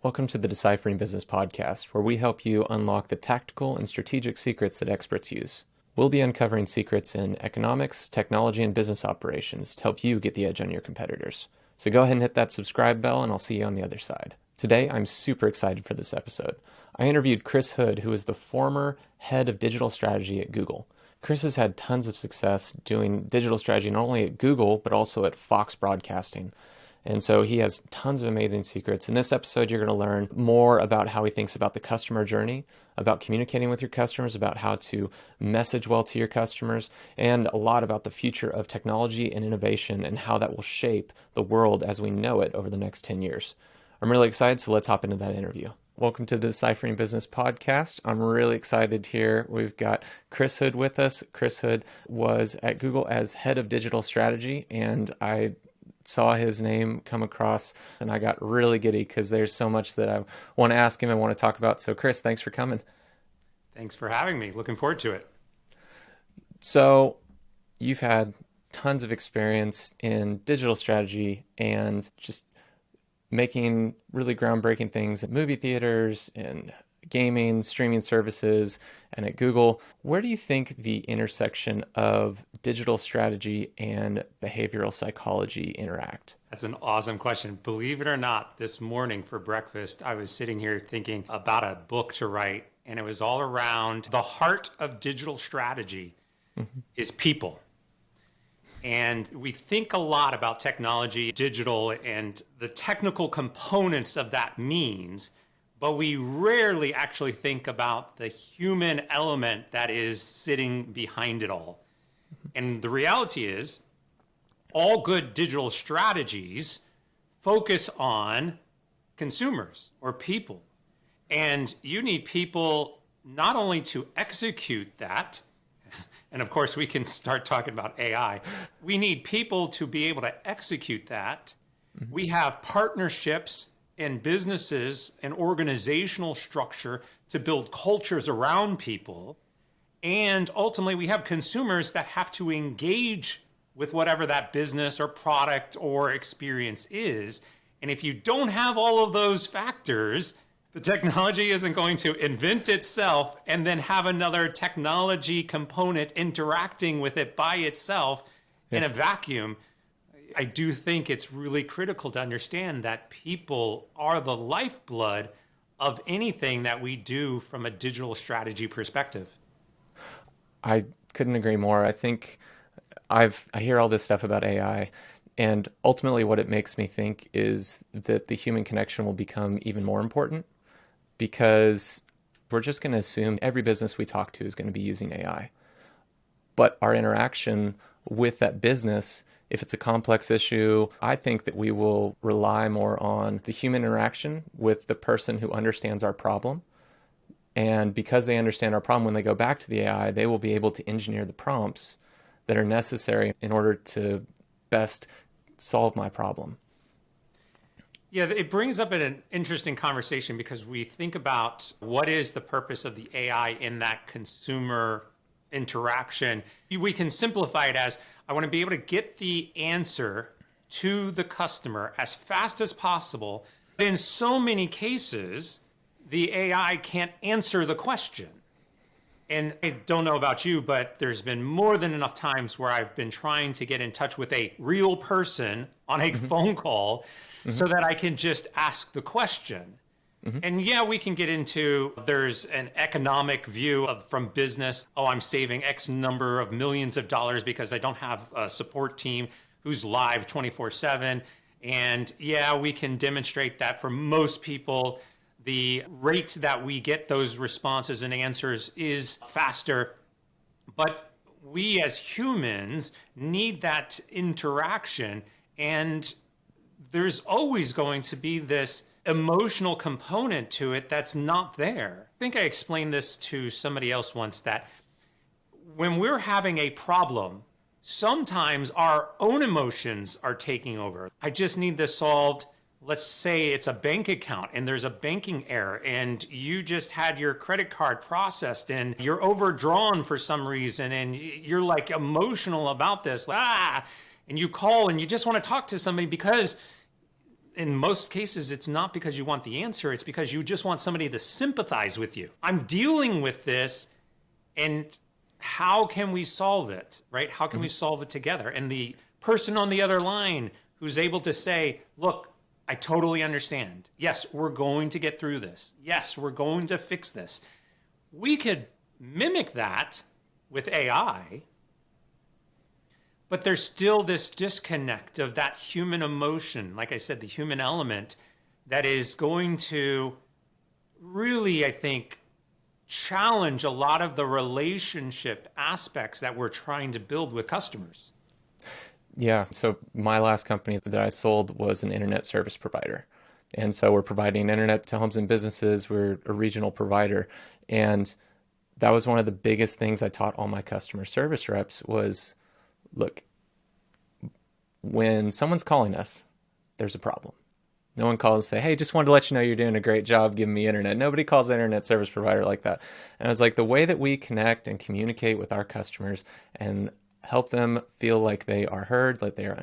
Welcome to the Deciphering Business Podcast, where we help you unlock the tactical and strategic secrets that experts use. We'll be uncovering secrets in economics, technology, and business operations to help you get the edge on your competitors. So go ahead and hit that subscribe bell, and I'll see you on the other side. Today, I'm super excited for this episode. I interviewed Chris Hood, who is the former head of digital strategy at Google. Chris has had tons of success doing digital strategy not only at Google, but also at Fox Broadcasting. And so he has tons of amazing secrets. In this episode, you're going to learn more about how he thinks about the customer journey, about communicating with your customers, about how to message well to your customers, and a lot about the future of technology and innovation and how that will shape the world as we know it over the next 10 years. I'm really excited, so let's hop into that interview. Welcome to the Deciphering Business Podcast. I'm really excited here. We've got Chris Hood with us. Chris Hood was at Google as head of digital strategy, and I saw his name come across and I got really giddy because there's so much that I want to ask him and want to talk about. So Chris, thanks for coming. Thanks for having me. Looking forward to it. So you've had tons of experience in digital strategy and just making really groundbreaking things at movie theaters and gaming, streaming services, and at Google. Where do you think the intersection of digital strategy and behavioral psychology interact? That's an awesome question. Believe it or not, this morning for breakfast, I was sitting here thinking about a book to write, and it was all around the heart of digital strategy is people. And we think a lot about technology, digital, and the technical components of that means, but we rarely actually think about the human element that is sitting behind it all. And the reality is, all good digital strategies focus on consumers or people. And you need people not only to execute that, and of course we can start talking about AI, we need people to be able to execute that. We have partnerships in businesses and organizational structure to build cultures around people. And ultimately, we have consumers that have to engage with whatever that business or product or experience is. And if you don't have all of those factors, the technology isn't going to invent itself and then have another technology component interacting with it by itself in a vacuum. I do think it's really critical to understand that people are the lifeblood of anything that we do from a digital strategy perspective. I couldn't agree more. I think I hear all this stuff about AI, and ultimately what it makes me think is that the human connection will become even more important because we're just going to assume every business we talk to is going to be using AI. But our interaction with that business, if it's a complex issue, I think that we will rely more on the human interaction with the person who understands our problem. And because they understand our problem, when they go back to the AI, they will be able to engineer the prompts that are necessary in order to best solve my problem. Yeah, it brings up an interesting conversation because we think about what is the purpose of the AI in that consumer interaction. We can simplify it as, I want to be able to get the answer to the customer as fast as possible. But in so many cases, the AI can't answer the question. And I don't know about you, but there's been more than enough times where I've been trying to get in touch with a real person on a phone call so that I can just ask the question. And yeah, we can get into, there's an economic view from business. Oh, I'm saving X number of millions of dollars because I don't have a support team who's live 24/7. And yeah, we can demonstrate that for most people, the rate that we get those responses and answers is faster. But we as humans need that interaction. And there's always going to be this emotional component to it that's not there. I think I explained this to somebody else once, that when we're having a problem, sometimes our own emotions are taking over. I just need this solved. Let's say it's a bank account and there's a banking error and you just had your credit card processed and you're overdrawn for some reason and you're like emotional about this. And you call and you just want to talk to somebody because in most cases, it's not because you want the answer. It's because you just want somebody to sympathize with you. I'm dealing with this, and how can we solve it, right? How can we solve it together? And the person on the other line who's able to say, look, I totally understand. Yes, we're going to get through this. Yes, we're going to fix this. We could mimic that with AI, but there's still this disconnect of that human emotion, like I said, the human element that is going to really, I think, challenge a lot of the relationship aspects that we're trying to build with customers. Yeah. So my last company that I sold was an internet service provider. And so we're providing internet to homes and businesses. We're a regional provider. And that was one of the biggest things I taught all my customer service reps was, look, when someone's calling us, there's a problem. No one calls and say, hey, just wanted to let you know you're doing a great job giving me internet. Nobody calls the internet service provider like that. And I was like, the way that we connect and communicate with our customers and help them feel like they are heard, like they are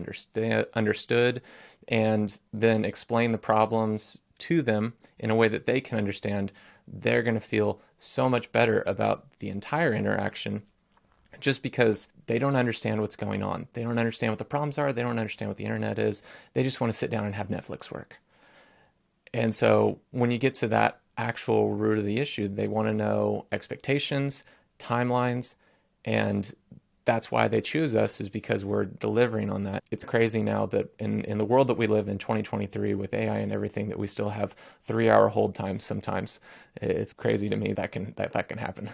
understood, and then explain the problems to them in a way that they can understand, they're going to feel so much better about the entire interaction just because they don't understand what's going on. They don't understand what the problems are. They don't understand what the internet is. They just want to sit down and have Netflix work. And so when you get to that actual root of the issue, they want to know expectations, timelines, and that's why they choose us, is because we're delivering on that. It's crazy now that in the world that we live in 2023 with AI and everything, that we still have 3-hour hold times sometimes. It's crazy to me that can happen.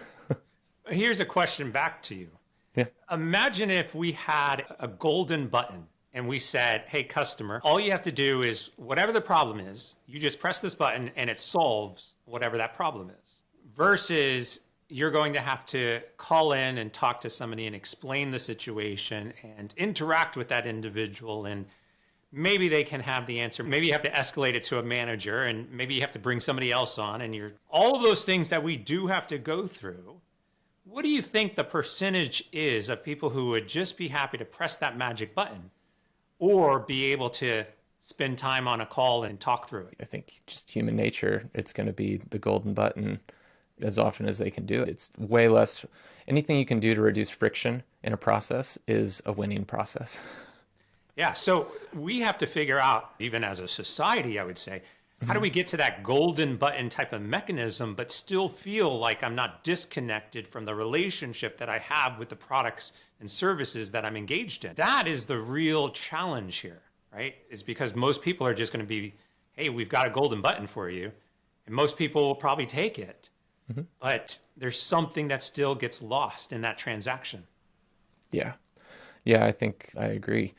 Here's a question back to you. Yeah. Imagine if we had a golden button and we said, hey, customer, all you have to do is whatever the problem is, you just press this button and it solves whatever that problem is. Versus you're going to have to call in and talk to somebody and explain the situation and interact with that individual, and maybe they can have the answer. Maybe you have to escalate it to a manager, and maybe you have to bring somebody else on, and all of those things that we do have to go through. What do you think the percentage is of people who would just be happy to press that magic button or be able to spend time on a call and talk through it? I think just human nature, it's going to be the golden button as often as they can do it. It's way less. Anything you can do to reduce friction in a process is a winning process. Yeah, so we have to figure out, even as a society, I would say, how do we get to that golden button type of mechanism, but still feel like I'm not disconnected from the relationship that I have with the products and services that I'm engaged in? That is the real challenge here, right? Is because most people are just going to be, hey, we've got a golden button for you. And most people will probably take it. But there's something that still gets lost in that transaction. Yeah. Yeah, I think I agree.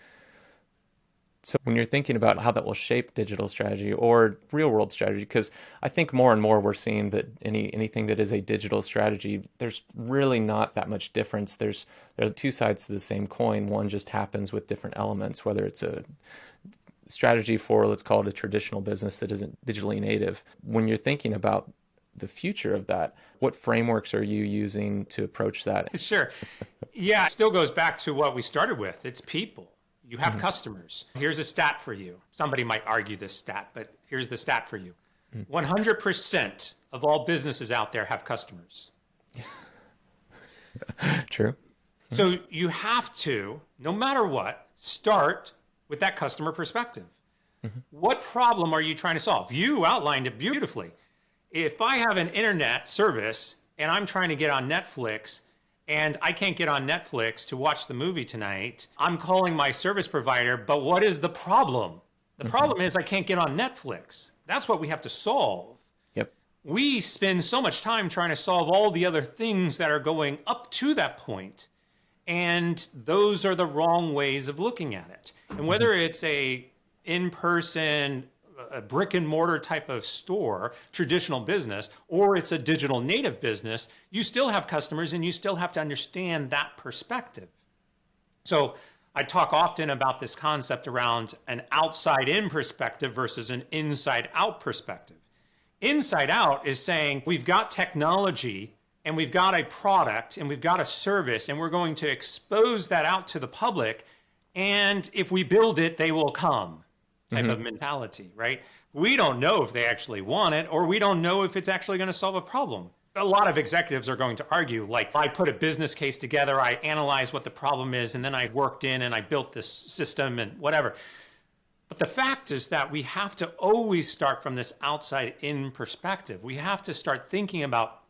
So when you're thinking about how that will shape digital strategy or real world strategy, because I think more and more we're seeing that anything that is a digital strategy, there's really not that much difference. There are two sides to the same coin. One just happens with different elements, whether it's a strategy for, let's call it a traditional business that isn't digitally native. When you're thinking about the future of that, what frameworks are you using to approach that? Sure. Yeah, it still goes back to what we started with. It's people. You have customers. Here's a stat for you. Somebody might argue this stat, but here's the stat for you. 100% of all businesses out there have customers. True. So you have to, no matter what, start with that customer perspective. What problem are you trying to solve? You outlined it beautifully. If I have an internet service and I'm trying to get on Netflix and I can't get on Netflix to watch the movie tonight, I'm calling my service provider, but what is the problem? The problem is I can't get on Netflix. That's what we have to solve. Yep. We spend so much time trying to solve all the other things that are going up to that point, and those are the wrong ways of looking at it. And whether it's a in-person, a brick and mortar type of store, traditional business, or it's a digital native business, you still have customers and you still have to understand that perspective. So I talk often about this concept around an outside in perspective versus an inside out perspective. Inside out is saying we've got technology and we've got a product and we've got a service and we're going to expose that out to the public. And if we build it, they will come. type of mentality, right? We don't know if they actually want it, or we don't know if it's actually going to solve a problem. A lot of executives are going to argue, like, I put a business case together, I analyzed what the problem is, and then I worked in and I built this system and whatever. But the fact is that we have to always start from this outside in perspective. We have to start thinking about,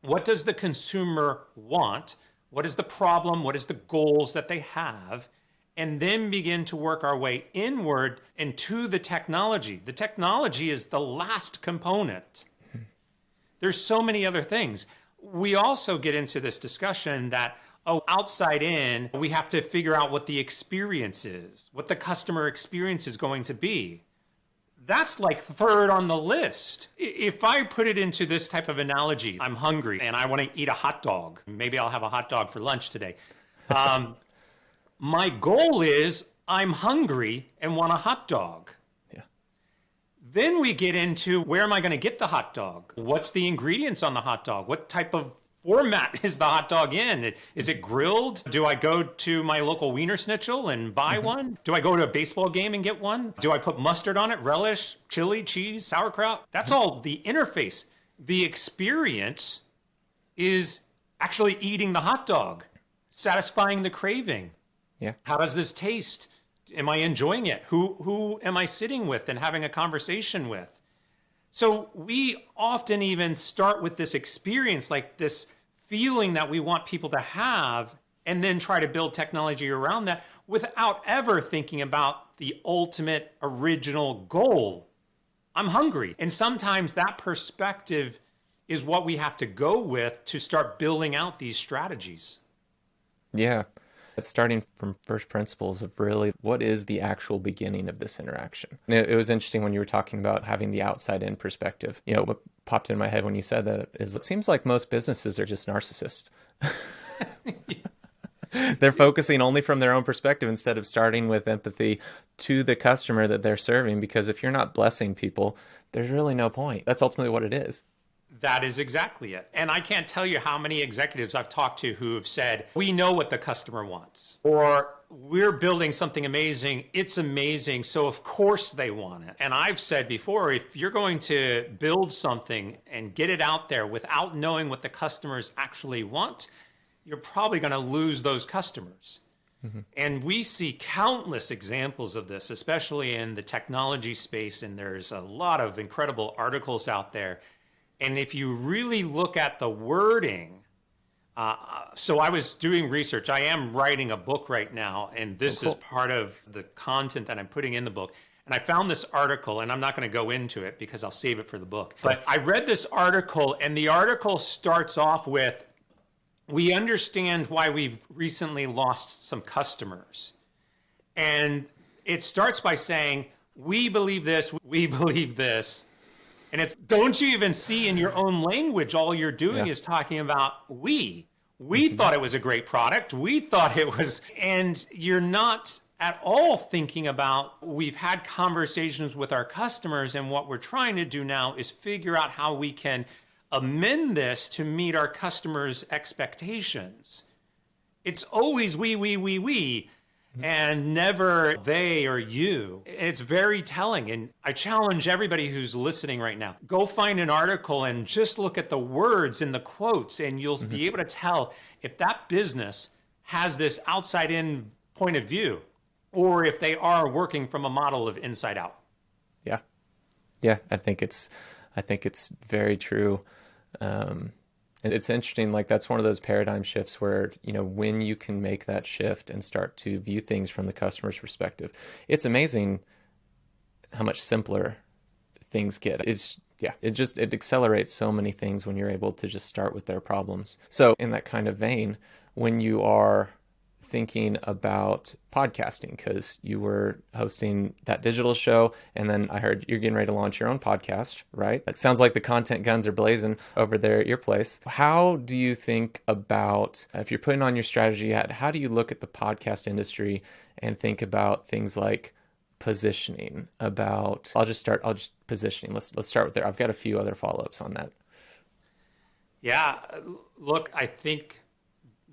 what does the consumer want? What is the problem? What is the goals that they have? And then begin to work our way inward into the technology. The technology is the last component. There's so many other things. We also get into this discussion that, outside in, we have to figure out what the experience is, what the customer experience is going to be. That's like third on the list. If I put it into this type of analogy, I'm hungry and I want to eat a hot dog. Maybe I'll have a hot dog for lunch today. My goal is, I'm hungry and want a hot dog. Yeah. Then we get into, where am I going to get the hot dog? What's the ingredients on the hot dog? What type of format is the hot dog in? Is it grilled? Do I go to my local Wiener Schnitzel and buy one? Do I go to a baseball game and get one? Do I put mustard on it, relish, chili, cheese, sauerkraut? That's all the interface. The experience is actually eating the hot dog, satisfying the craving. Yeah. How does this taste? Am I enjoying it? Who am I sitting with and having a conversation with? So we often even start with this experience, like this feeling that we want people to have, and then try to build technology around that without ever thinking about the ultimate original goal. I'm hungry. And sometimes that perspective is what we have to go with to start building out these strategies. Yeah. It's starting from first principles of really what is the actual beginning of this interaction. And it was interesting when you were talking about having the outside in perspective. You know, what popped in my head when you said that is, it seems like most businesses are just narcissists. They're focusing only from their own perspective instead of starting with empathy to the customer that they're serving. Because if you're not blessing people, there's really no point. That's ultimately what it is. That is exactly it. And I can't tell you how many executives I've talked to who have said, we know what the customer wants, or we're building something amazing. It's amazing. So of course they want it. And I've said before, if you're going to build something and get it out there without knowing what the customers actually want, you're probably going to lose those customers. And we see countless examples of this, especially in the technology space. And there's a lot of incredible articles out there. And if you really look at the wording, so I was doing research. I am writing a book right now, and this is part of the content that I'm putting in the book. And I found this article, and I'm not going to go into it because I'll save it for the book. But I read this article, and the article starts off with, we understand why we've recently lost some customers. And it starts by saying, we believe this, we believe this. And it's, don't you even see in your own language, all you're doing is talking about we. We thought it was a great product. We thought it was, and you're not at all thinking about, we've had conversations with our customers, and what we're trying to do now is figure out how we can amend this to meet our customers' expectations. It's always we. And never they or you. It's very telling. And I challenge everybody who's listening right now, go find an article and just look at the words and the quotes, and you'll be able to tell if that business has this outside in point of view, or if they are working from a model of inside out. Yeah. Yeah. I think it's very true. And it's interesting, like that's one of those paradigm shifts where, you know, when you can make that shift and start to view things from the customer's perspective, it's amazing how much simpler things get. It accelerates so many things when you're able to just start with their problems. So in that kind of vein, when you are thinking about podcasting, because you were hosting that digital show, and then I heard you're getting ready to launch your own podcast, right? It sounds like the content guns are blazing over there at your place. How do you think about, if you're putting on your strategy hat, how do you look at the podcast industry and think about things like positioning, about, I'll just positioning. Let's start with there. I've got a few other follow-ups on that. Yeah, look, I think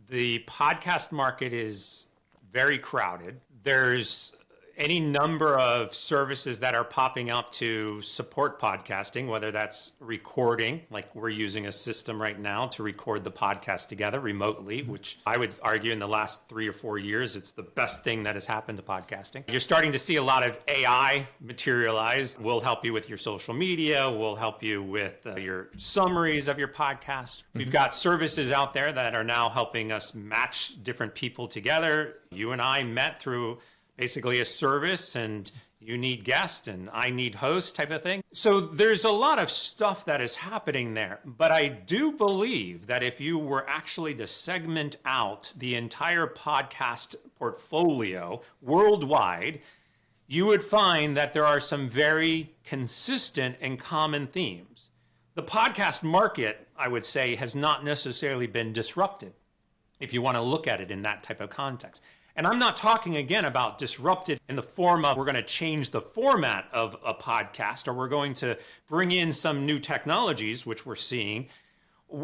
the podcast market is very crowded. There's any number of services that are popping up to support podcasting, whether that's recording, like we're using a system right now to record the podcast together remotely, which I would argue in the last 3 or 4 years, it's the best thing that has happened to podcasting. You're starting to see a lot of AI materialize. We'll help you with your social media. We'll help you with your summaries of your podcast. We've got services out there that are now helping us match different people together. You and I met through basically a service, and you need guest and I need host type of thing. So there's a lot of stuff that is happening there. But I do believe that if you were actually to segment out the entire podcast portfolio worldwide, you would find that there are some very consistent and common themes. The podcast market, I would say, has not necessarily been disrupted, if you want to look at it in that type of context. And I'm not talking again about disrupted in the form of we're going to change the format of a podcast or we're going to bring in some new technologies, which we're seeing.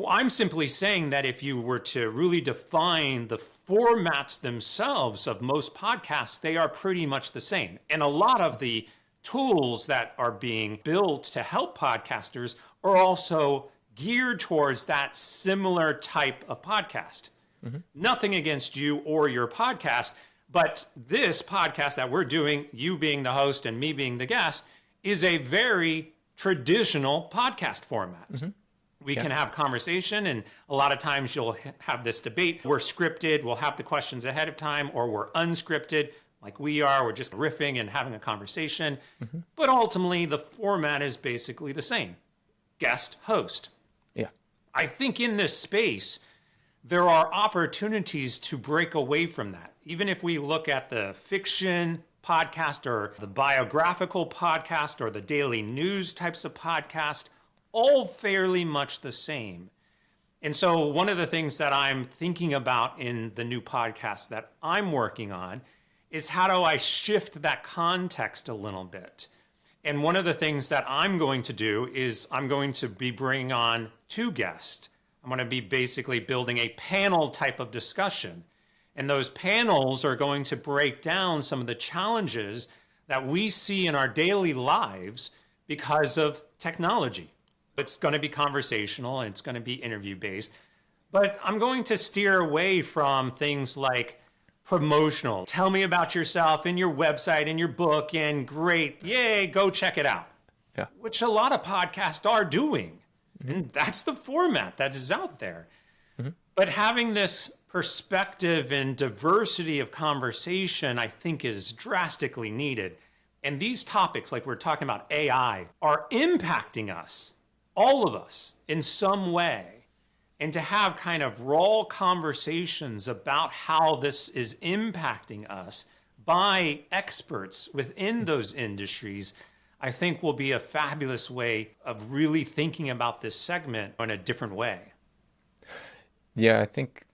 I'm simply saying that if you were to really define the formats themselves of most podcasts, they are pretty much the same. And a lot of the tools that are being built to help podcasters are also geared towards that similar type of podcast. Nothing against you or your podcast, but this podcast that we're doing, you being the host and me being the guest, is a very traditional podcast format. We can have conversation, and a lot of times you'll have this debate. We're scripted, we'll have the questions ahead of time, or we're unscripted, like we are. We're just riffing and having a conversation. But ultimately, the format is basically the same. Guest, host. Yeah. I think in this space, there are opportunities to break away from that. Even if we look at the fiction podcast or the biographical podcast or the daily news types of podcast, all fairly much the same. And so one of the things that I'm thinking about in the new podcast that I'm working on is how do I shift that context a little bit? And one of the things that I'm going to do is I'm going to be bringing on 2 guests. I'm going to be basically building a panel type of discussion. And those panels are going to break down some of the challenges that we see in our daily lives because of technology. It's going to be conversational and it's going to be interview based. But I'm going to steer away from things like promotional. Tell me about yourself and your website and your book and great, yay, go check it out. Yeah. Which a lot of podcasts are doing. And that's the format that is out there. But having this perspective and diversity of conversation, I think, is drastically needed. And these topics, like we're talking about AI, are impacting us, all of us, in some way. And to have kind of raw conversations about how this is impacting us by experts within those industries, I think will be a fabulous way of really thinking about this segment in a different way. Yeah, I think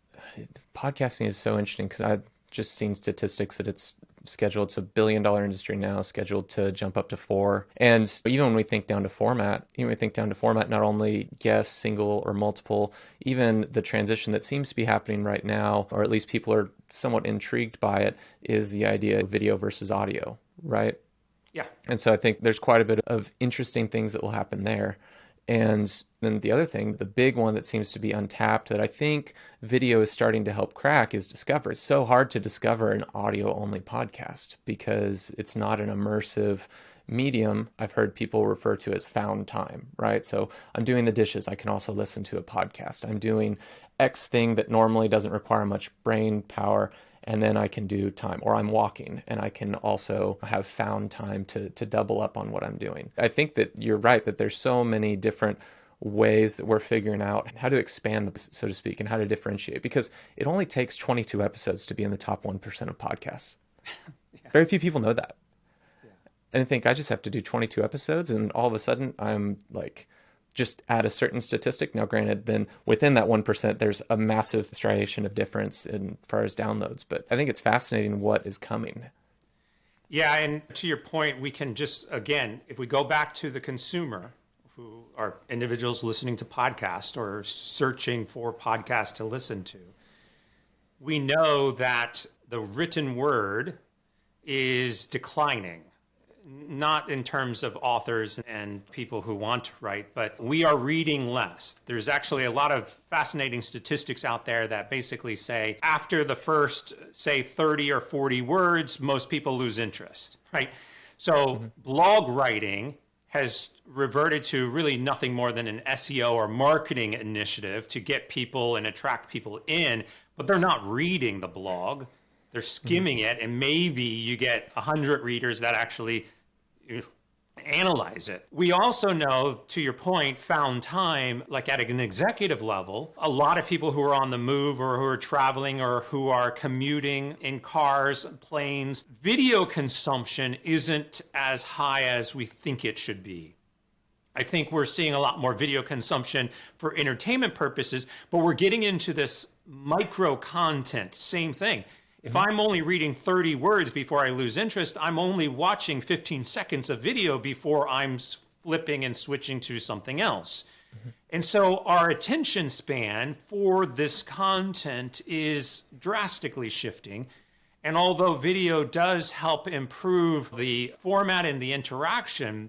podcasting is so interesting because I've just seen statistics that it's scheduled, it's $1 billion industry now, scheduled to jump up to 4. And even when we think down to format, not only guests, single or multiple, even the transition that seems to be happening right now, or at least people are somewhat intrigued by it, is the idea of video versus audio, right? Yeah. And so I think there's quite a bit of interesting things that will happen there. And then the other thing, the big one that seems to be untapped that I think video is starting to help crack is Discover. It's so hard to discover an audio-only podcast because it's not an immersive medium. I've heard people refer to as found time, right? So I'm doing the dishes. I can also listen to a podcast. I'm doing X thing that normally doesn't require much brain power, and then I can do time, or I'm walking and I can also have found time to double up on what I'm doing. I think that you're right, that there's so many different ways that we're figuring out how to expand, so to speak, and how to differentiate, because it only takes 22 episodes to be in the top 1% of podcasts. Yeah. Very few people know that. Yeah. And I think I just have to do 22 episodes and all of a sudden I'm like, just add a certain statistic. Now, granted, then within that 1%, there's a massive striation of difference in far as downloads. But I think it's fascinating what is coming. Yeah, and to your point, we can just, again, if we go back to the consumer, who are individuals listening to podcasts or searching for podcasts to listen to, we know that the written word is declining. Not in terms of authors and people who want to write, but we are reading less. There's actually a lot of fascinating statistics out there that basically say after the first, say, 30 or 40 words, most people lose interest, right? So blog writing has reverted to really nothing more than an SEO or marketing initiative to get people and attract people in, but they're not reading the blog. They're skimming it, and maybe you get 100 readers that actually analyze it. We also know, to your point, found time, like at an executive level, a lot of people who are on the move or who are traveling or who are commuting in cars, planes, video consumption isn't as high as we think it should be. I think we're seeing a lot more video consumption for entertainment purposes, but we're getting into this micro content, same thing. If I'm only reading 30 words before I lose interest, I'm only watching 15 seconds of video before I'm flipping and switching to something else. And so our attention span for this content is drastically shifting. And although video does help improve the format and the interaction,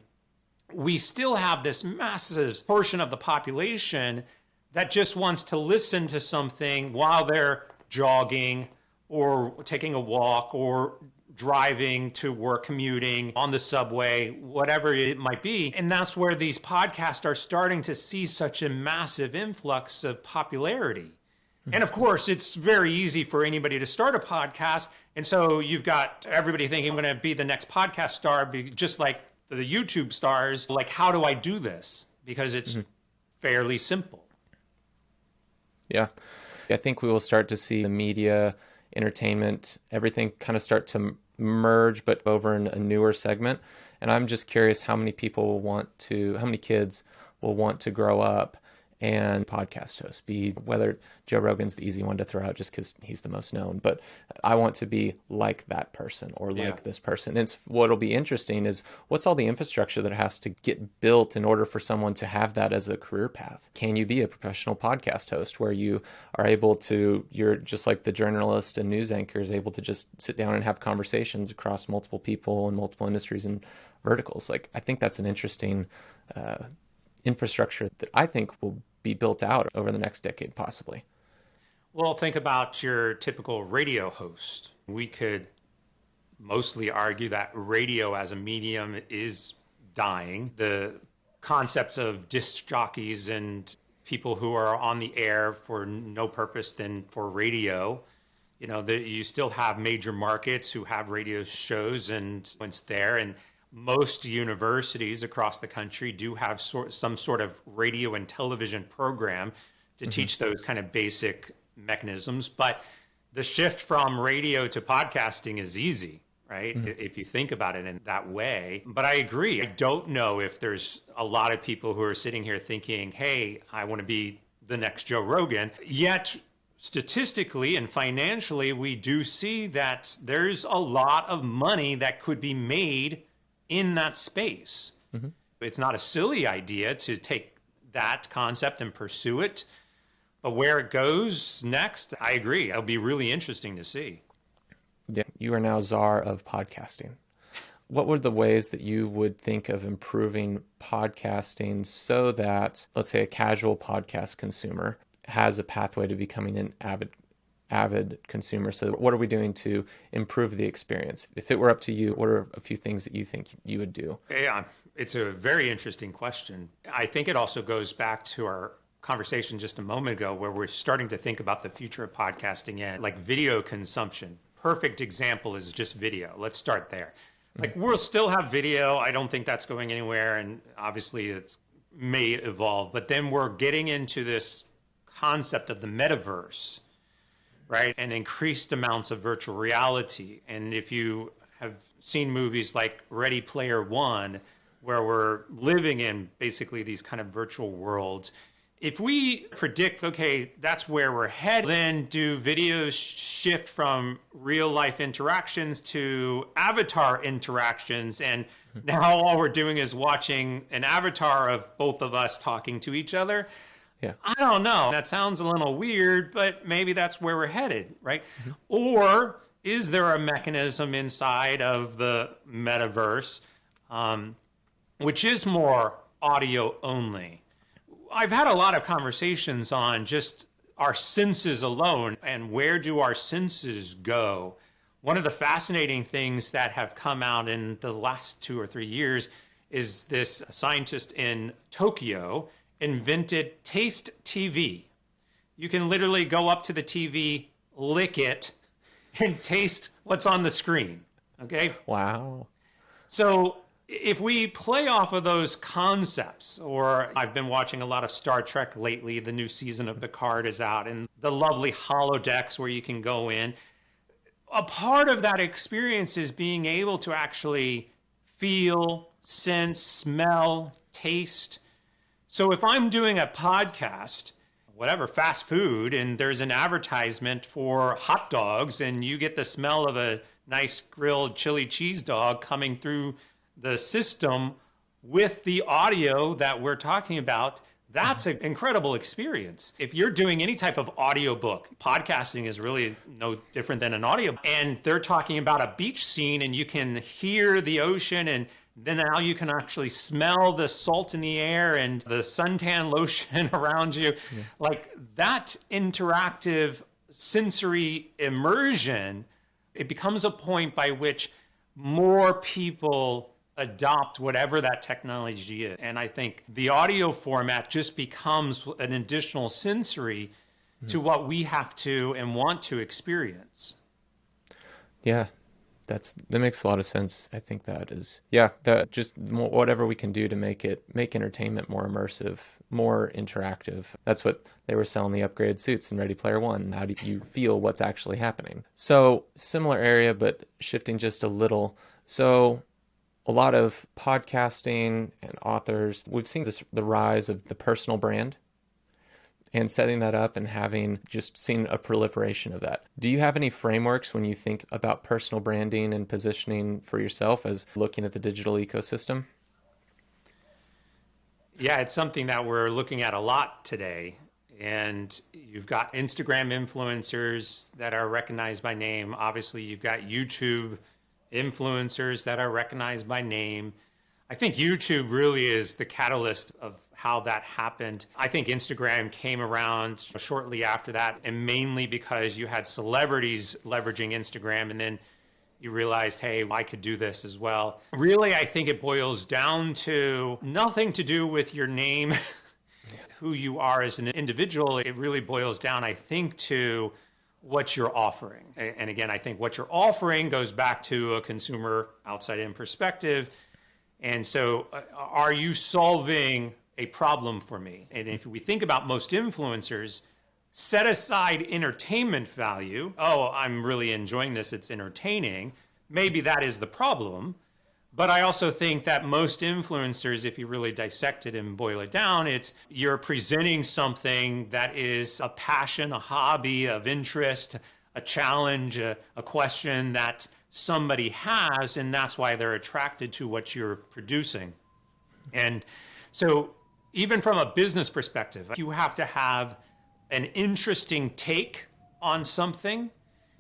we still have this massive portion of the population that just wants to listen to something while they're jogging, or taking a walk, or driving to work, commuting, on the subway, whatever it might be. And that's where these podcasts are starting to see such a massive influx of popularity. And of course, it's very easy for anybody to start a podcast. And so you've got everybody thinking, I'm going to be the next podcast star, just like the YouTube stars. Like, how do I do this? Because it's fairly simple. Yeah. I think we will start to see the media, entertainment, everything kind of start to merge, but over in a newer segment. And I'm just curious how many how many kids will want to grow up and podcast host, whether Joe Rogan's the easy one to throw out just because he's the most known, but I want to be like that person or like this person. And what'll be interesting is what's all the infrastructure that has to get built in order for someone to have that as a career path. Can you be a professional podcast host where you are able to, you're just like the journalist and news anchor is able to just sit down and have conversations across multiple people and multiple industries and verticals? Like, I think that's an interesting infrastructure that I think will be built out over the next decade, possibly. Well, think about your typical radio host. We could mostly argue that radio as a medium is dying. The concepts of disc jockeys and people who are on the air for no purpose than for radio, you still have major markets who have radio shows and it's there. And most universities across the country do have some sort of radio and television program to teach those kind of basic mechanisms. But the shift from radio to podcasting is easy, right? If you think about it in that way. But I agree. I don't know if there's a lot of people who are sitting here thinking, hey, I want to be the next Joe Rogan. Yet statistically and financially, we do see that there's a lot of money that could be made in that space. It's not a silly idea to take that concept and pursue it, but where it goes next, I agree. It'll be really interesting to see. Yeah, you are now czar of podcasting. What were the ways that you would think of improving podcasting so that, let's say, a casual podcast consumer has a pathway to becoming an avid consumer? So what are we doing to improve the experience? If it were up to you, what are a few things that you think you would do? Yeah, it's a very interesting question. I think it also goes back to our conversation just a moment ago where we're starting to think about the future of podcasting and like video consumption. Perfect example is just video. Let's start there. Like, we'll still have video. I don't think that's going anywhere. And obviously it may evolve, but then we're getting into this concept of the metaverse, right? And increased amounts of virtual reality. And if you have seen movies like Ready Player One, where we're living in basically these kind of virtual worlds, if we predict, okay, that's where we're headed, then do videos shift from real life interactions to avatar interactions? And now all we're doing is watching an avatar of both of us talking to each other. Yeah. I don't know. That sounds a little weird, but maybe that's where we're headed, right? Or is there a mechanism inside of the metaverse which is more audio only? I've had a lot of conversations on just our senses alone and where do our senses go. One of the fascinating things that have come out in the last 2 or 3 years is this scientist in Tokyo invented Taste TV. You can literally go up to the TV, lick it, and taste what's on the screen. Okay? Wow. So if we play off of those concepts, or I've been watching a lot of Star Trek lately, the new season of Picard is out, and the lovely holodecks where you can go in. A part of that experience is being able to actually feel, sense, smell, taste. So if I'm doing a podcast, whatever, fast food, and there's an advertisement for hot dogs, and you get the smell of a nice grilled chili cheese dog coming through the system with the audio that we're talking about, that's an incredible experience. If you're doing any type of audiobook, podcasting is really no different than an audio. And they're talking about a beach scene and you can hear the ocean, and then now you can actually smell the salt in the air and the suntan lotion around you. Yeah. Like that interactive sensory immersion, it becomes a point by which more people adopt whatever that technology is. And I think the audio format just becomes an additional sensory to what we have to and want to experience. Yeah, that makes a lot of sense. I think that just whatever we can do to make entertainment more immersive, more interactive. That's what they were selling the upgraded suits in Ready Player One. How do you feel what's actually happening? So similar area, but shifting just a little. So a lot of podcasting and authors, we've seen the rise of the personal brand and setting that up and having just seen a proliferation of that. Do you have any frameworks when you think about personal branding and positioning for yourself as looking at the digital ecosystem? Yeah, it's something that we're looking at a lot today. And you've got Instagram influencers that are recognized by name. Obviously, you've got YouTube influencers that are recognized by name. I think YouTube really is the catalyst of how that happened. I think Instagram came around shortly after that, and mainly because you had celebrities leveraging Instagram, and then you realized, hey, I could do this as well. Really, I think it boils down to nothing to do with your name, who you are as an individual. It really boils down, I think, to what you're offering. And again, I think what you're offering goes back to a consumer outside-in perspective. And so are you solving a problem for me? And if we think about most influencers, set aside entertainment value. Oh, I'm really enjoying this. It's entertaining. Maybe that is the problem. But I also think that most influencers, if you really dissect it and boil it down, it's you're presenting something that is a passion, a hobby, of interest, a challenge, a question that somebody has, and that's why they're attracted to what you're producing. And so even from a business perspective, you have to have an interesting take on something.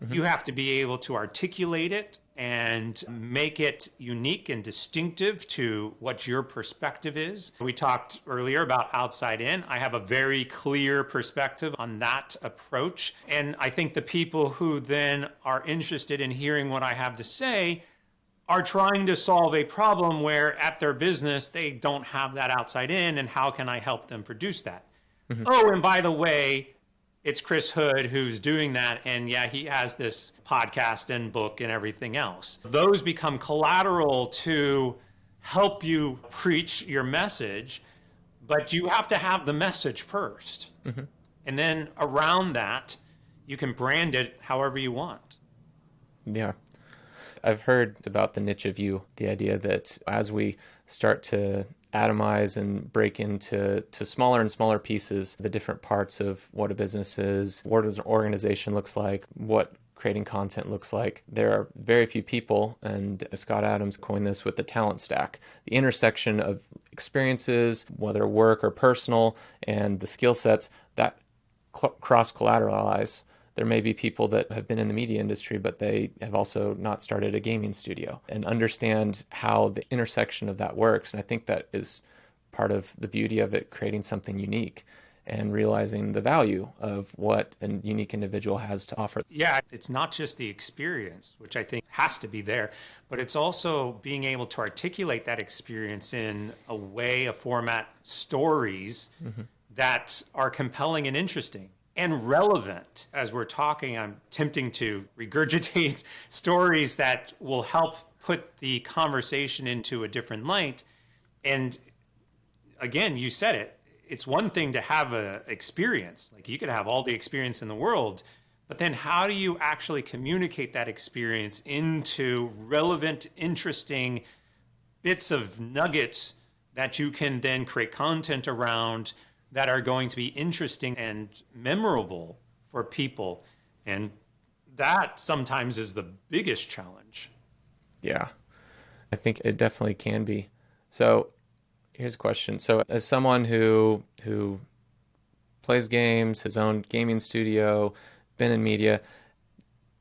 Mm-hmm. You have to be able to articulate it and make it unique and distinctive to what your perspective is. We talked earlier about outside in. I have a very clear perspective on that approach. And I think the people who then are interested in hearing what I have to say are trying to solve a problem where at their business, they don't have that outside in, and how can I help them produce that? Mm-hmm. Oh, and by the way, it's Chris Hood who's doing that. And yeah, he has this podcast and book and everything else. Those become collateral to help you preach your message, but you have to have the message first. Mm-hmm. And then around that, you can brand it however you want. Yeah. I've heard about the niche of you, the idea that as we start to atomize and break into smaller and smaller pieces, the different parts of what a business is, what an organization looks like, what creating content looks like. There are very few people, and Scott Adams coined this with the talent stack, the intersection of experiences, whether work or personal, and the skill sets that cross-collateralize There may be people that have been in the media industry, but they have also not started a gaming studio, and understand how the intersection of that works. And I think that is part of the beauty of it, creating something unique and realizing the value of what a unique individual has to offer. Yeah, it's not just the experience, which I think has to be there, but it's also being able to articulate that experience in a way, a format, stories that are compelling and interesting and relevant. As we're talking, I'm attempting to regurgitate stories that will help put the conversation into a different light. And again, you said it. It's one thing to have an experience. Like, you could have all the experience in the world, but then how do you actually communicate that experience into relevant, interesting bits of nuggets that you can then create content around that are going to be interesting and memorable for people? And that sometimes is the biggest challenge. Yeah, I think it definitely can be. So here's a question. So as someone who plays games, has owned gaming studio, been in media,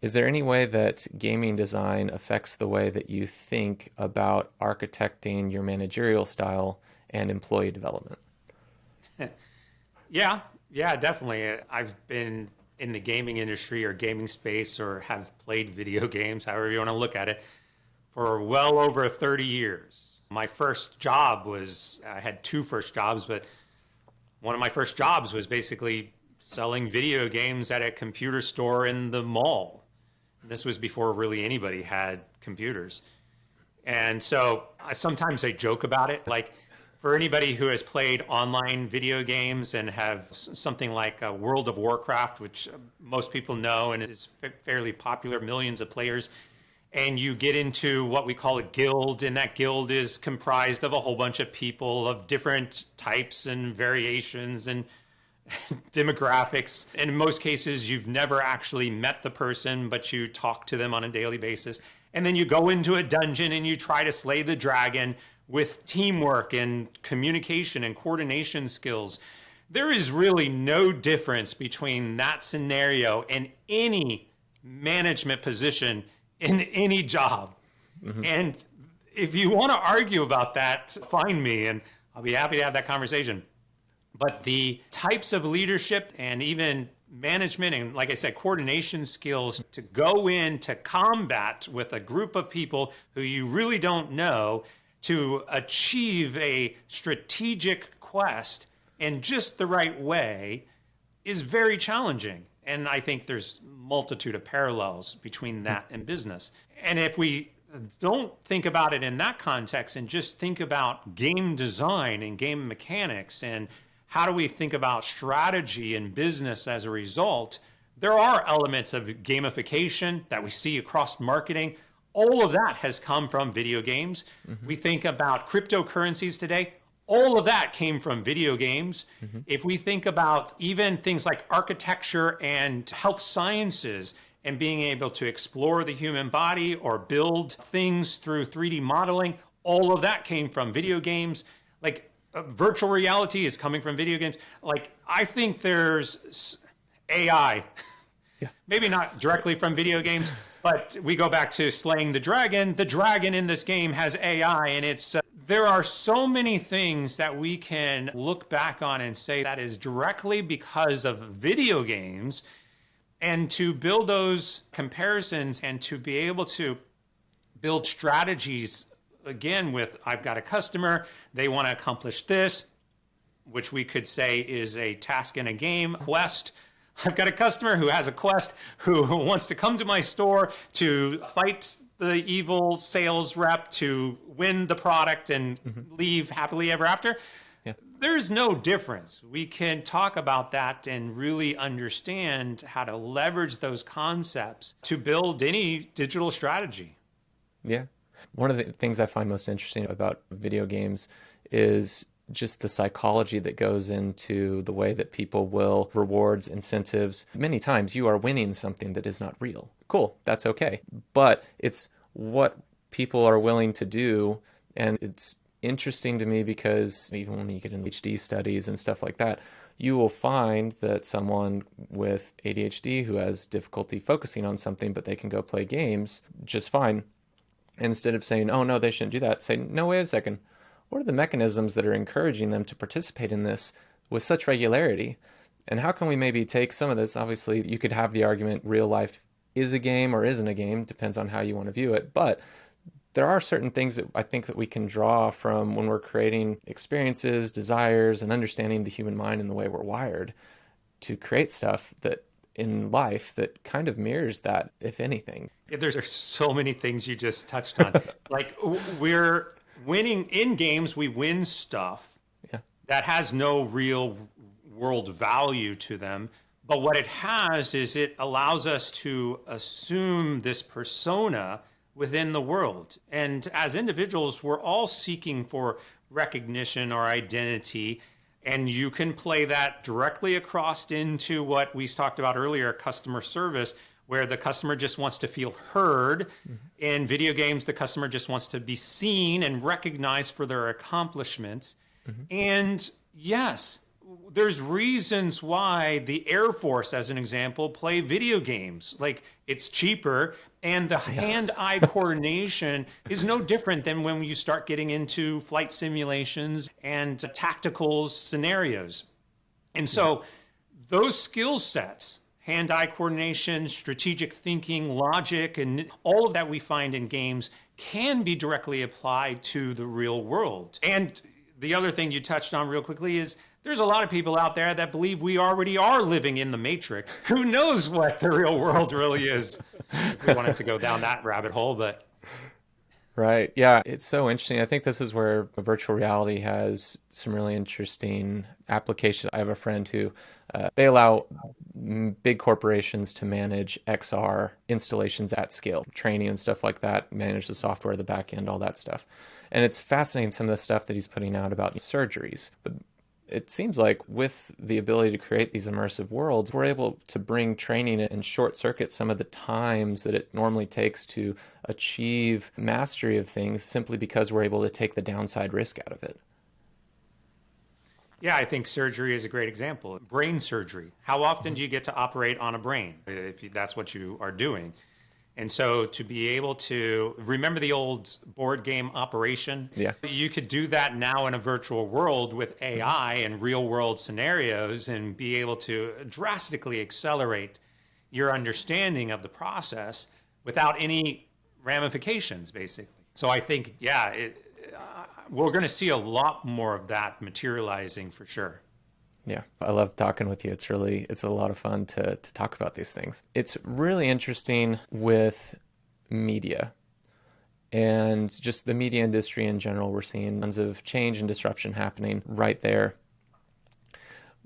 is there any way that gaming design affects the way that you think about architecting your managerial style and employee development? Yeah, definitely. I've been in the gaming industry or gaming space, or have played video games, however you want to look at it, for well over 30 years. My first job was, I had two first jobs, but one of my first jobs was basically selling video games at a computer store in the mall. This was before really anybody had computers. And so sometimes I joke about it. Like, for anybody who has played online video games and have something like World of Warcraft, which most people know and is fairly popular, millions of players, and you get into what we call a guild, and that guild is comprised of a whole bunch of people of different types and variations and demographics. And in most cases, you've never actually met the person, but you talk to them on a daily basis. And then you go into a dungeon and you try to slay the dragon with teamwork and communication and coordination skills. There is really no difference between that scenario and any management position in any job. And if you want to argue about that, find me and I'll be happy to have that conversation. But the types of leadership and even management and, like I said, coordination skills to go into combat with a group of people who you really don't know to achieve a strategic quest in just the right way is very challenging. And I think there's multitude of parallels between that and business. And if we don't think about it in that context and just think about game design and game mechanics and how do we think about strategy and business as a result, there are elements of gamification that we see across marketing. All of that has come from video games. We think about cryptocurrencies today. All of that came from video games. If we think about even things like architecture and health sciences and being able to explore the human body or build things through 3D modeling, all of that came from video games. Like, virtual reality is coming from video games. Like, I think there's AI, maybe not directly from video games, but we go back to slaying the dragon. The dragon in this game has AI, and it's there are so many things that we can look back on and say that is directly because of video games. And to build those comparisons and to be able to build strategies, again, with I've got a customer, they want to accomplish this, which we could say is a task in a game, quest. I've got a customer who has a quest, who wants to come to my store to fight the evil sales rep to win the product and leave happily ever after. There's no difference. We can talk about that and really understand how to leverage those concepts to build any digital strategy. Yeah. One of the things I find most interesting about video games is just the psychology that goes into the way that people will rewards, incentives. Many times you are winning something that is not real. Cool, that's okay. But it's what people are willing to do, and it's interesting to me because even when you get into HD studies and stuff like that, you will find that someone with ADHD who has difficulty focusing on something, but they can go play games just fine. Instead of saying, oh no, they shouldn't do that, say, no, wait a second. What are the mechanisms that are encouraging them to participate in this with such regularity? And how can we maybe take some of this? Obviously, you could have the argument real life is a game or isn't a game, depends on how you want to view it. But there are certain things that I think that we can draw from when we're creating experiences, desires, and understanding the human mind and the way we're wired to create stuff that in life that kind of mirrors that, if anything. Yeah, there's so many things you just touched on. Like we're winning in games, we win stuff that has no real world value to them. But what it has is it allows us to assume this persona within the world. And as individuals, we're all seeking for recognition or identity. And you can play that directly across into what we talked about earlier, customer service, where the customer just wants to feel heard. Mm-hmm. In video games, the customer just wants to be seen and recognized for their accomplishments. Mm-hmm. And yes, there's reasons why the Air Force, as an example, play video games. Like, it's cheaper, and the hand-eye coordination is no different than when you start getting into flight simulations and tactical scenarios. And so those skill sets, hand-eye coordination, strategic thinking, logic, and all of that we find in games can be directly applied to the real world. And the other thing you touched on real quickly is there's a lot of people out there that believe we already are living in the Matrix. Who knows what the real world really is? If we wanted to go down that rabbit hole, but... Right. Yeah, it's so interesting. I think this is where virtual reality has some really interesting applications. I have a friend who they allow big corporations to manage XR installations at scale, training and stuff like that, manage the software, the back end, all that stuff. And it's fascinating, some of the stuff that he's putting out about surgeries. But it seems like with the ability to create these immersive worlds, we're able to bring training and short circuit some of the times that it normally takes to achieve mastery of things simply because we're able to take the downside risk out of it. Yeah, I think surgery is a great example. Brain surgery. How often do you get to operate on a brain if that's what you are doing? And so to be able to remember the old board game Operation, you could do that now in a virtual world with AI and real world scenarios and be able to drastically accelerate your understanding of the process without any ramifications, basically. So I think, we're going to see a lot more of that materializing for sure. Yeah, I love talking with you. It's a lot of fun to talk about these things. It's really interesting with media and just the media industry in general. We're seeing tons of change and disruption happening right there.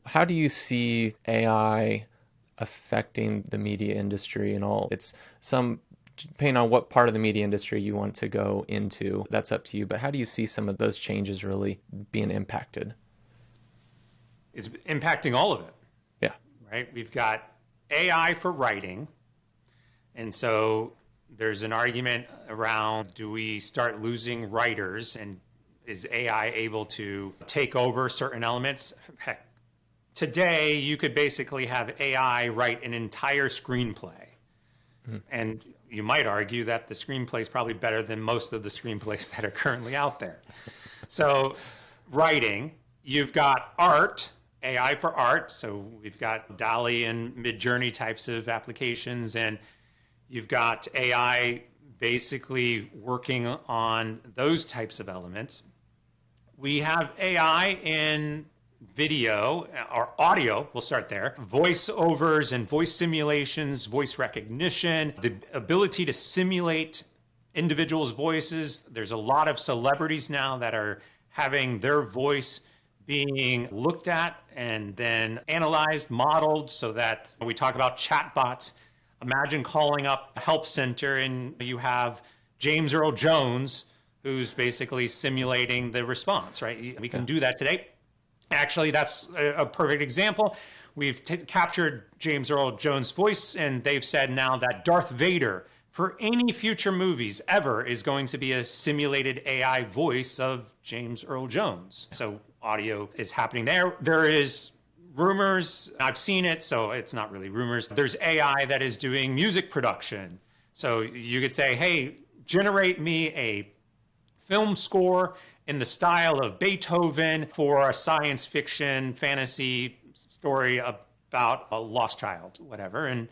How do you see AI affecting the media industry and all? Depending on what part of the media industry you want to go into, that's up to you. But how do you see some of those changes really being impacted? It's impacting all of it. Yeah. Right? We've got AI for writing. And so there's an argument around, do we start losing writers, and is AI able to take over certain elements? Heck, today you could basically have AI write an entire screenplay. Mm-hmm. And you might argue that the screenplay is probably better than most of the screenplays that are currently out there. So writing, you've got art, AI for art. So we've got DALL-E and Midjourney types of applications, and you've got AI basically working on those types of elements. We have AI in video or audio, we'll start there, voiceovers and voice simulations, voice recognition, the ability to simulate individuals' voices. There's a lot of celebrities now that are having their voice being looked at and then analyzed, modeled, so that when we talk about chatbots, imagine calling up a help center and you have James Earl Jones who's basically simulating the response, right? We can do that today. Actually, that's a perfect example. We've captured James Earl Jones' voice, and they've said now that Darth Vader for any future movies ever is going to be a simulated AI voice of James Earl Jones. So audio is happening there. There is rumors, I've seen it, so it's not really rumors. There's AI that is doing music production. So you could say, hey, generate me a film score in the style of Beethoven for a science fiction fantasy story about a lost child, whatever. And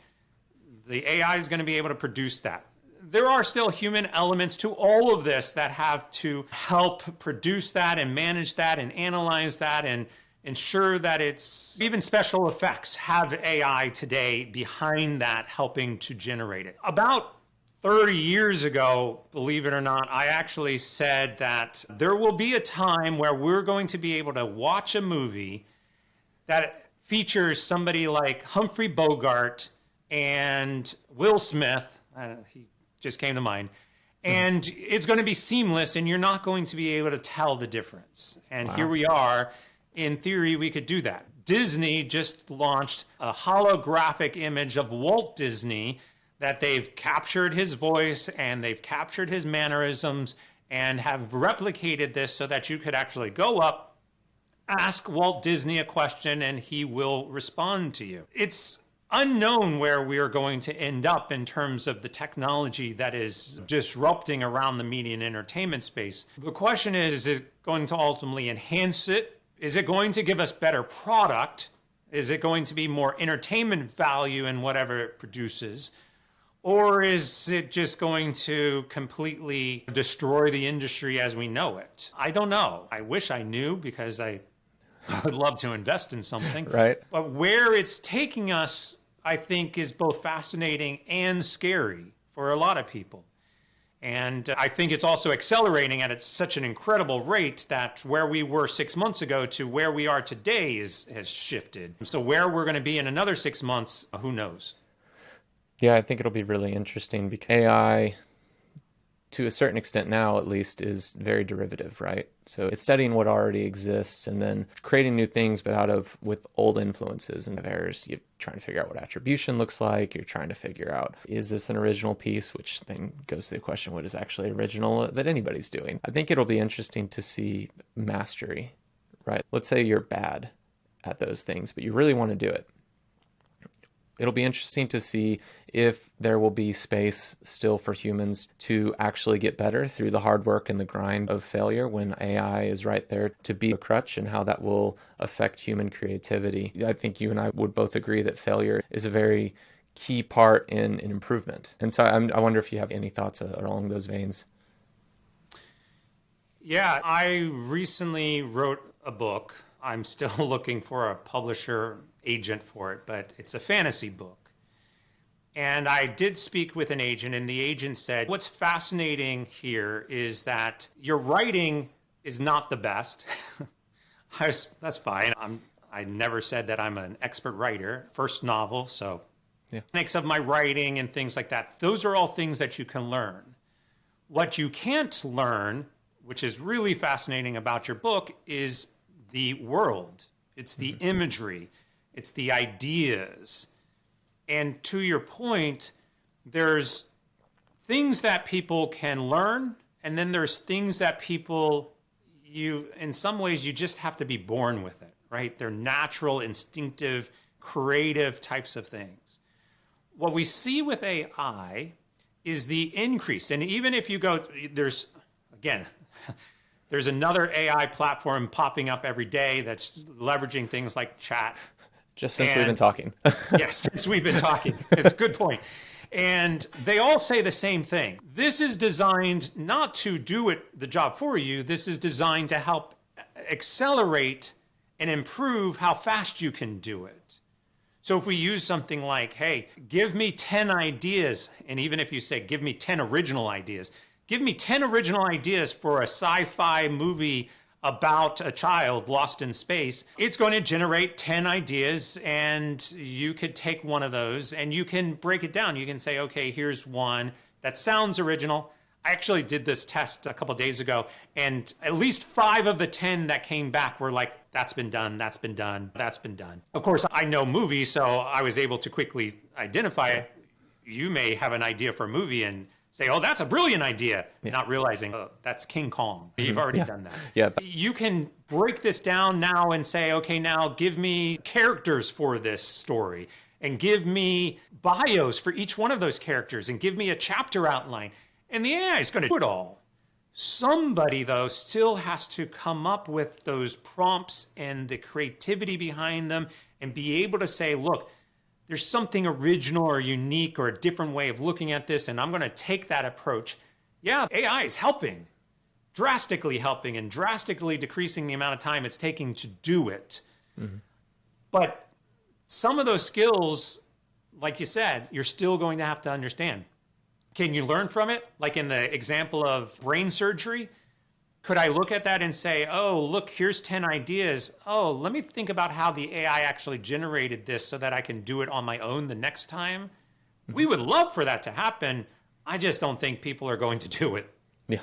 the AI is going to be able to produce that. There are still human elements to all of this that have to help produce that and manage that and analyze that and ensure that it's, even special effects have AI today behind that helping to generate it. About 30 years ago, believe it or not, I actually said that there will be a time where we're going to be able to watch a movie that features somebody like Humphrey Bogart and Will Smith. He just came to mind. And it's going to be seamless, and you're not going to be able to tell the difference. And Here we are. In theory, we could do that. Disney just launched a holographic image of Walt Disney that they've captured his voice and they've captured his mannerisms and have replicated this so that you could actually go up, ask Walt Disney a question, and he will respond to you. It's unknown where we are going to end up in terms of the technology that is disrupting around the media and entertainment space. The question is it going to ultimately enhance it? Is it going to give us better product? Is it going to be more entertainment value in whatever it produces? Or is it just going to completely destroy the industry as we know it? I don't know. I wish I knew because I would love to invest in something. Right. But where it's taking us, I think, is both fascinating and scary for a lot of people. And I think it's also accelerating at such an incredible rate that where we were 6 months ago to where we are today has shifted. So where we're going to be in another 6 months, who knows? Yeah, I think it'll be really interesting because AI, to a certain extent now at least, is very derivative, right? So it's studying what already exists and then creating new things, but with old influences and errors. You're trying to figure out what attribution looks like. You're trying to figure out, is this an original piece? Which then goes to the question, what is actually original that anybody's doing? I think it'll be interesting to see mastery, right? Let's say you're bad at those things, but you really want to do it. It'll be interesting to see if there will be space still for humans to actually get better through the hard work and the grind of failure when AI is right there to be a crutch, and how that will affect human creativity. I think you and I would both agree that failure is a very key part in improvement. And so I wonder if you have any thoughts along those veins. Yeah, I recently wrote a book. I'm still looking for a publisher agent for it, but it's a fantasy book. And I did speak with an agent, and the agent said, what's fascinating here is that your writing is not the best. That's fine. I never said that I'm an expert writer. First novel, so mechanics of my writing and things like that. Those are all things that you can learn. What you can't learn, which is really fascinating about your book, is the world. It's the imagery. It's the ideas. And to your point, there's things that people can learn, and then there's things that in some ways, you just have to be born with it, right? They're natural, instinctive, creative types of things. What we see with AI is the increase. And even if you go, there's another AI platform popping up every day that's leveraging things like chat. Just since we've been talking. Yes, since we've been talking. It's a good point. And they all say the same thing. This is designed not to do the job for you. This is designed to help accelerate and improve how fast you can do it. So if we use something like, hey, give me 10 ideas, and even if you say, give me 10 original ideas, give me 10 original ideas for a sci-fi movie about a child lost in space, it's going to generate 10 ideas, and you could take one of those and you can break it down. You can say, okay, here's one that sounds original. I actually did this test a couple of days ago, and at least 5 of the 10 that came back were like, that's been done, that's been done, that's been done. Of course, I know movies, so I was able to quickly identify it. You may have an idea for a movie and say, oh, that's a brilliant idea, not realizing, oh, that's King Kong. You've already done that. Yeah. You can break this down now and say, okay, now give me characters for this story and give me bios for each one of those characters and give me a chapter outline. And the AI is going to do it all. Somebody, though, still has to come up with those prompts and the creativity behind them and be able to say, look, there's something original or unique or a different way of looking at this, and I'm going to take that approach. Yeah, AI is helping, drastically helping, and drastically decreasing the amount of time it's taking to do it. Mm-hmm. But some of those skills, like you said, you're still going to have to understand. Can you learn from it? Like in the example of brain surgery, could I look at that and say, oh, look, here's 10 ideas. Oh, let me think about how the AI actually generated this so that I can do it on my own the next time. Mm-hmm. We would love for that to happen. I just don't think people are going to do it. Yeah.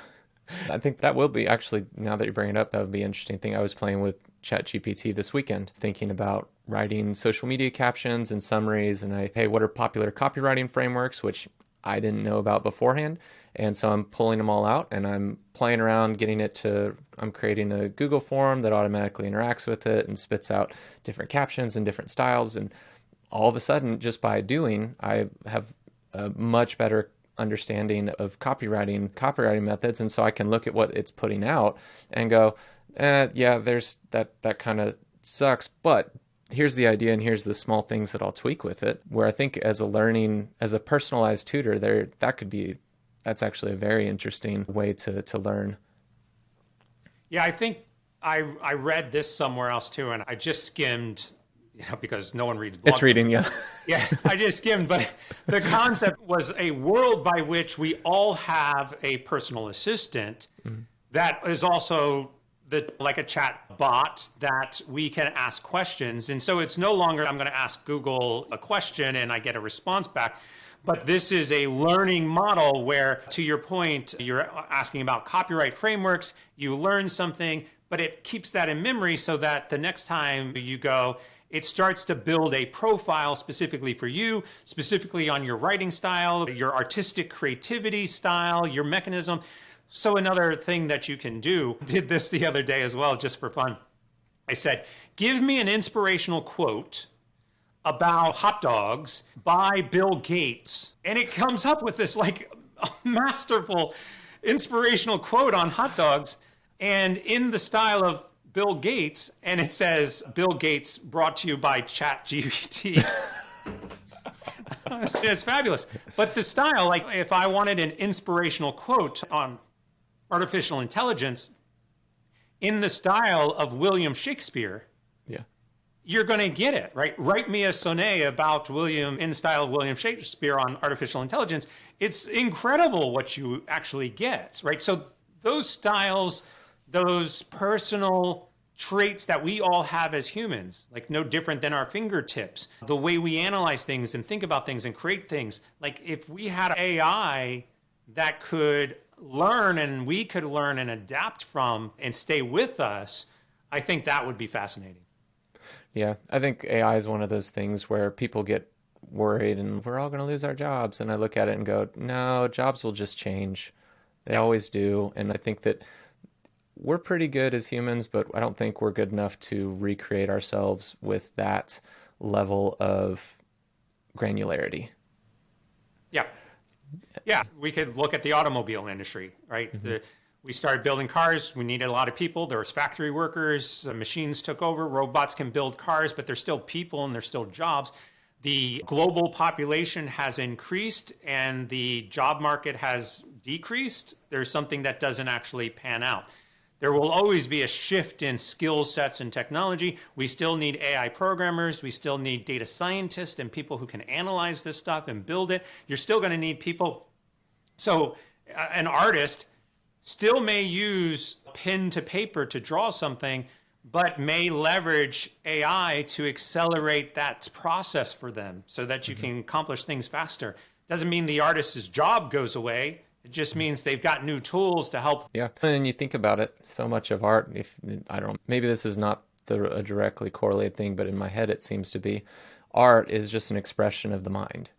I think that will be actually, now that you bring it up, that would be an interesting thing. I was playing with ChatGPT this weekend, thinking about writing social media captions and summaries. And hey, what are popular copywriting frameworks, which I didn't know about beforehand. And so I'm pulling them all out and I'm playing around, I'm creating a Google form that automatically interacts with it and spits out different captions and different styles. And all of a sudden, just by doing, I have a much better understanding of copywriting methods. And so I can look at what it's putting out and go, yeah, there's that kind of sucks, but here's the idea and here's the small things that I'll tweak with it. Where I think as a personalized tutor, that's actually a very interesting way to learn. Yeah, I think I read this somewhere else too, and I just skimmed, because no one reads blog It's reading, yeah. Yeah, I just skimmed, but the concept was a world by which we all have a personal assistant that is also like a chat bot that we can ask questions. And so it's no longer I'm going to ask Google a question and I get a response back. But this is a learning model where, to your point, you're asking about copyright frameworks, you learn something, but it keeps that in memory so that the next time you go, it starts to build a profile specifically for you, specifically on your writing style, your artistic creativity style, your mechanism. So another thing that you can do, did this the other day as well, just for fun. I said, give me an inspirational quote about hot dogs by Bill Gates. And it comes up with this like masterful inspirational quote on hot dogs and in the style of Bill Gates. And it says, Bill Gates brought to you by ChatGPT. It's fabulous. But the style, like if I wanted an inspirational quote on artificial intelligence in the style of William Shakespeare, you're going to get it, right? Write me a sonnet about in style of William Shakespeare on artificial intelligence. It's incredible what you actually get, right? So those styles, those personal traits that we all have as humans, like no different than our fingertips, the way we analyze things and think about things and create things. Like if we had AI that could learn and we could learn and adapt from and stay with us, I think that would be fascinating. Yeah, I think AI is one of those things where people get worried and we're all going to lose our jobs. And I look at it and go, no, jobs will just change. They always do. And I think that we're pretty good as humans, but I don't think we're good enough to recreate ourselves with that level of granularity. Yeah. Yeah, we could look at the automobile industry, right? Mm-hmm. We started building cars. We needed a lot of people. There was factory workers. Machines took over. Robots can build cars, but there's still people and there's still jobs. The global population has increased and the job market has decreased. There's something that doesn't actually pan out. There will always be a shift in skill sets and technology. We still need AI programmers. We still need data scientists and people who can analyze this stuff and build it. You're still going to need people. So an artist still may use pen to paper to draw something, but may leverage AI to accelerate that process for them so that you can accomplish things faster. Doesn't mean the artist's job goes away. It just means they've got new tools to help. Yeah, and you think about it, so much of art, maybe this is not a directly correlated thing, but in my head it seems to be, art is just an expression of the mind.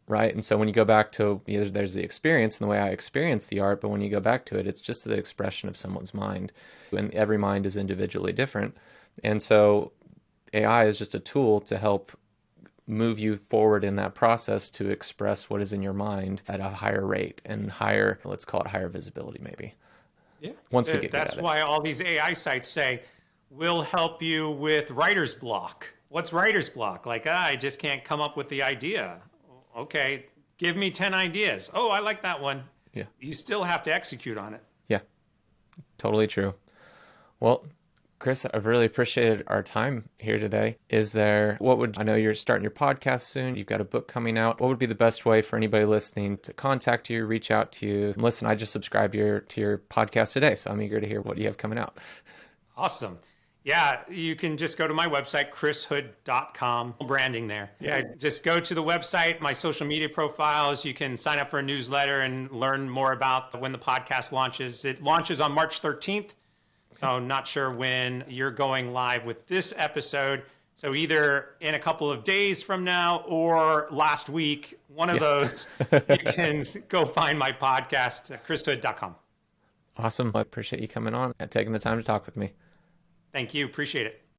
right? And so when you go back to, there's the experience and the way I experience the art, but when you go back to it, it's just the expression of someone's mind. And every mind is individually different. And so AI is just a tool to help move you forward in that process to express what is in your mind at a higher rate and higher, let's call it higher visibility maybe. Yeah. Once we get good at That's it. why all these AI sites say, we'll help you with writer's block. What's writer's block? Like, I just can't come up with the idea. Okay, give me 10 ideas. Oh, I like that one. Yeah. You still have to execute on it. Yeah, totally true. Well, Chris, I've really appreciated our time here today. I know you're starting your podcast soon. You've got a book coming out. What would be the best way for anybody listening to contact you, reach out to you? Listen, I just subscribed to your podcast today, so I'm eager to hear what you have coming out. Awesome. Yeah, you can just go to my website, chrishood.com, branding there. Yeah, just go to the website, my social media profiles. You can sign up for a newsletter and learn more about when the podcast launches. It launches on March 13th. So not sure when you're going live with this episode. So either in a couple of days from now or last week, one of those, you can go find my podcast at chrishood.com. Awesome. I appreciate you coming on and taking the time to talk with me. Thank you. Appreciate it.